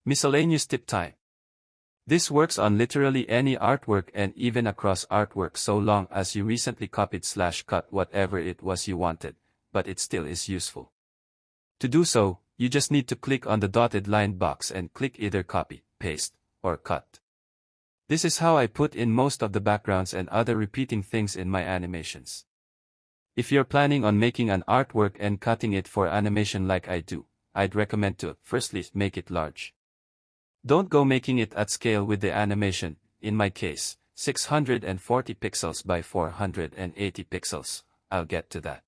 Miscellaneous tip time. This works on literally any artwork and even across artwork so long as you recently copied/cut whatever it was you wanted, but it still is useful. To do so, you just need to click on the dotted line box and click either copy, paste, or cut. This is how I put in most of the backgrounds and other repeating things in my animations. If you're planning on making an artwork and cutting it for animation like I do, I'd recommend to, firstly, make it large. Don't go making it at scale with the animation, in my case, 640 pixels by 480 pixels, I'll get to that.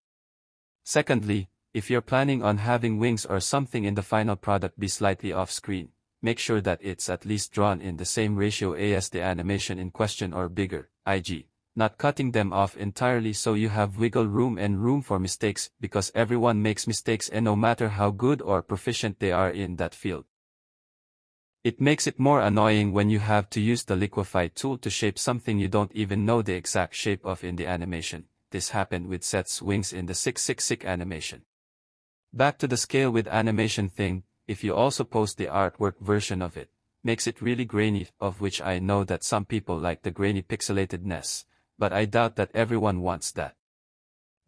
Secondly, if you're planning on having wings or something in the final product be slightly off-screen, make sure that it's at least drawn in the same ratio as the animation in question or bigger, i.e., not cutting them off entirely so you have wiggle room and room for mistakes, because everyone makes mistakes and no matter how good or proficient they are in that field. It makes it more annoying when you have to use the liquefy tool to shape something you don't even know the exact shape of in the animation. This happened with Seth's wings in the 666 animation. Back to the scale with animation thing, if you also post the artwork version of it, makes it really grainy, of which I know that some people like the grainy pixelatedness, but I doubt that everyone wants that.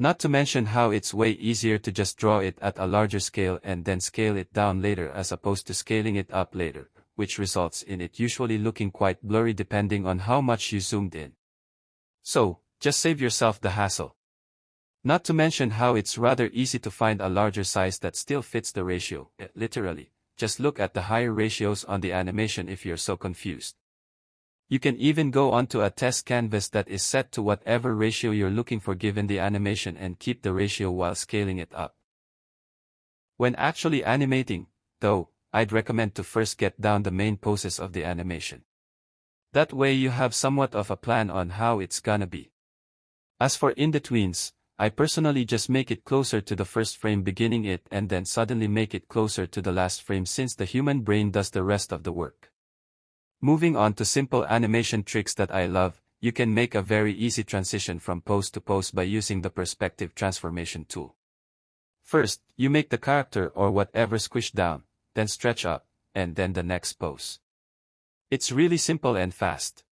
Not to mention how it's way easier to just draw it at a larger scale and then scale it down later as opposed to scaling it up later, which results in it usually looking quite blurry depending on how much you zoomed in. So, just save yourself the hassle. Not to mention how it's rather easy to find a larger size that still fits the ratio, literally, just look at the higher ratios on the animation if you're so confused. You can even go onto a test canvas that is set to whatever ratio you're looking for given the animation and keep the ratio while scaling it up. When actually animating, though, I'd recommend to first get down the main poses of the animation. That way you have somewhat of a plan on how it's gonna be. As for in-betweens, I personally just make it closer to the first frame beginning it and then suddenly make it closer to the last frame since the human brain does the rest of the work. Moving on to simple animation tricks that I love, you can make a very easy transition from pose to pose by using the perspective transformation tool. First, you make the character or whatever squish down, then stretch up, and then the next pose. It's really simple and fast.